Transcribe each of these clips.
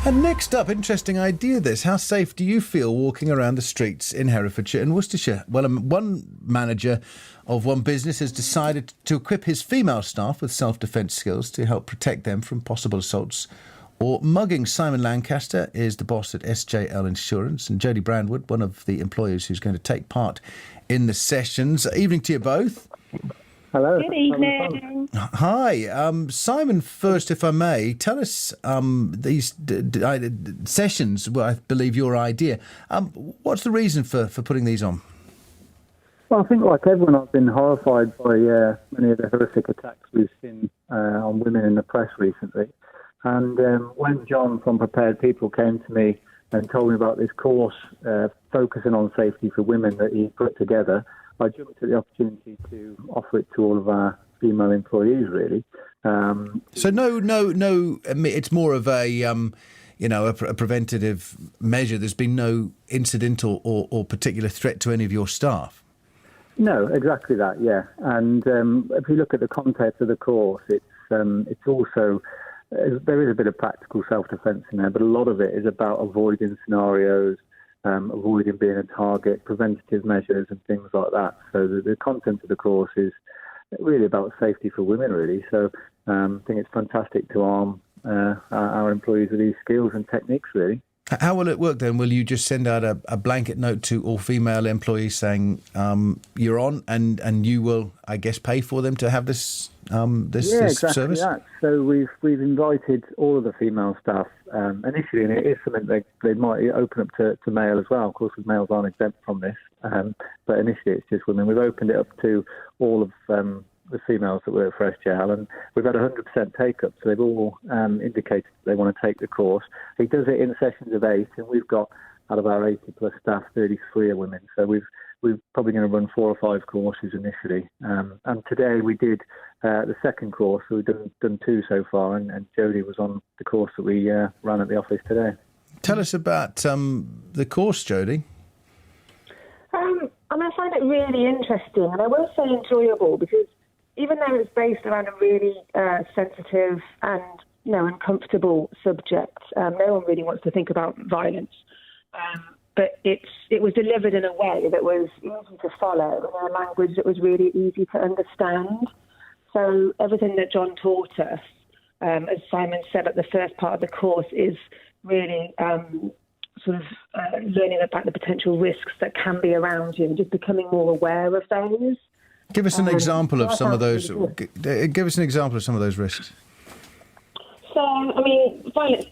And next up, interesting idea this. How safe do you feel walking around the streets in Herefordshire and Worcestershire? Well, one manager of one business has decided to equip his female staff with self-defence skills to help protect them from possible assaults or mugging. Simon Lancaster is the boss at SJL Insurance, and Jodie Brandwood, one of the employers who's going to take part in the sessions. Evening to you both. Hello. Good evening. Hi. Simon, first, if I may, tell us these sessions, well, I believe your idea. What's the reason for putting these on? Well, I think like everyone, I've been horrified by many of the horrific attacks we've seen on women in the press recently. And when John from Prepared People came to me and told me about this course focusing on safety for women that he put together, I jumped at the opportunity to offer it to all of our female employees, really. So no. It's more of a a preventative measure. There's been no incident or particular threat to any of your staff. No, exactly that. Yeah, and if you look at the content of the course, it's also there is a bit of practical self-defence in there, but a lot of it is about avoiding scenarios. Avoiding being a target, preventative measures and things like that. So the content of the course is really about safety for women, really. So I think it's fantastic to arm our employees with these skills and techniques, really. How will it work then? Will you just send out a blanket note to all female employees saying you're on, and you will, I guess, pay for them to have this exactly service? That. So we've invited all of the female staff initially, and it is something they might open up to male as well. Of course, males aren't exempt from this, but initially it's just women. We've opened it up to all of the females that work for SJL, and we've had 100% take-up, so they've all indicated they want to take the course. He does it in sessions of 8, and we've got, out of our 80-plus staff, 33 are women, so we're probably going to run 4 or 5 courses initially. And today we did the second course, so we've done 2 so far, and Jodie was on the course that we ran at the office today. Tell us about the course, Jodie. I find it really interesting, and I will say enjoyable, because even though it's based around a really sensitive and uncomfortable subject, no one really wants to think about violence. But it was delivered in a way that was easy to follow, in a language that was really easy to understand. So everything that John taught us, as Simon said at the first part of the course, is really learning about the potential risks that can be around you and just becoming more aware of those. Give us an example of some of those. Give us an example of some of those risks. So, violence.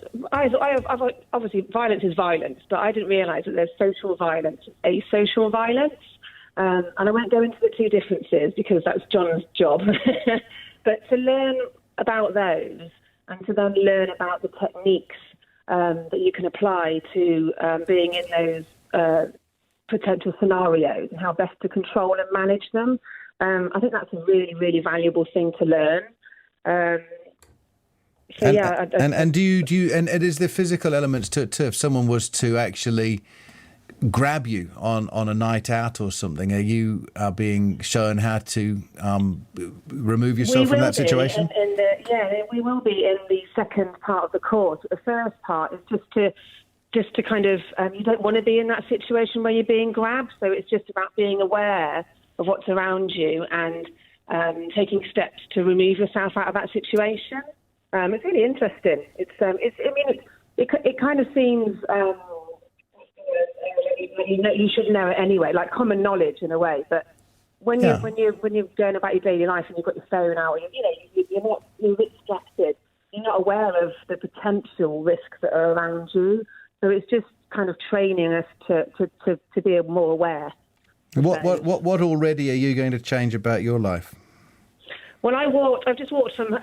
Obviously, violence is violence, but I didn't realise that there's social violence, asocial violence, and I won't go into the two differences because that's John's job. But to learn about those and to then learn about the techniques that you can apply to being in those potential scenarios and how best to control and manage them. I think that's a really, really valuable thing to learn. And do you and is there physical elements to if someone was to actually grab you on a night out or something? Are you being shown how to remove yourself from that situation? We will be in the second part of the course. The first part is just to kind of, you don't want to be in that situation where you're being grabbed, so it's just about being aware of what's around you and taking steps to remove yourself out of that situation. It's really interesting. It kind of seems you should know it anyway, like common knowledge in a way. But when you're going about your daily life and you've got your phone out, you're a bit distracted. You're not aware of the potential risks that are around you. So it's just kind of training us to be more aware. What already are you going to change about your life? Well, I've just walked from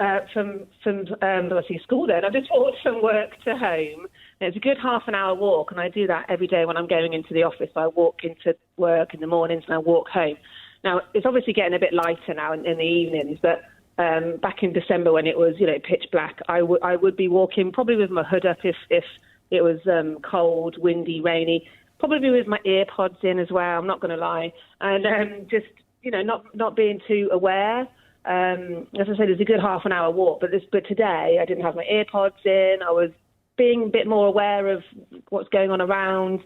school then. I've just walked from work to home. And it's a good half an hour walk, and I do that every day when I'm going into the office. I walk into work in the mornings and I walk home. Now, it's obviously getting a bit lighter now in the evenings, but back in December when it was, pitch black, I would be walking probably with my hood up if it was cold, windy, rainy, probably with my ear pods in as well, I'm not going to lie, and just, not being too aware. As I said, it's a good half an hour walk, but today I didn't have my ear pods in. I was being a bit more aware of what's going on around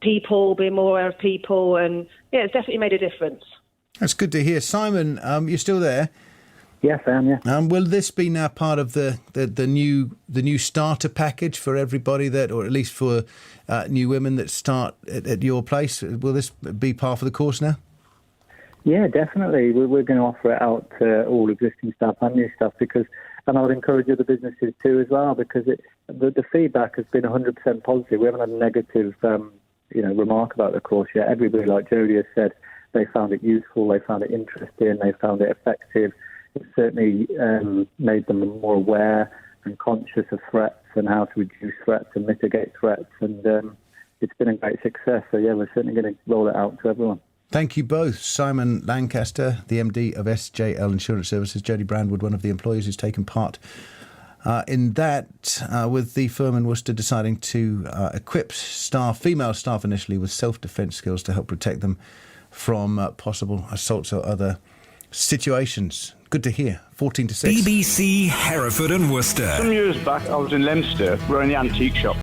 people, being more aware of people, and it's definitely made a difference. That's good to hear. Simon, you're still there? Yes, I am, yeah. Will this be now part of the new starter package for everybody or at least for new women that start at your place? Will this be part of the course now? Yeah, definitely. We're going to offer it out to all existing staff and new staff and I would encourage other businesses too as well, because the feedback has been 100% positive. We haven't had a negative remark about the course yet. Everybody, like Jodie has said, they found it useful, they found it interesting, they found it effective. It certainly made them more aware and conscious of threats and how to reduce threats and mitigate threats. And it's been a great success. So, yeah, we're certainly going to roll it out to everyone. Thank you both. Simon Lancaster, the MD of SJL Insurance Services, Jodie Brandwood, one of the employees who's taken part in that, with the firm in Worcester deciding to equip female staff initially, with self-defence skills to help protect them from possible assaults or other situations. Good to hear. 14 to 6. BBC Hereford and Worcester. Some years back, I was in Leicester running the antique shop.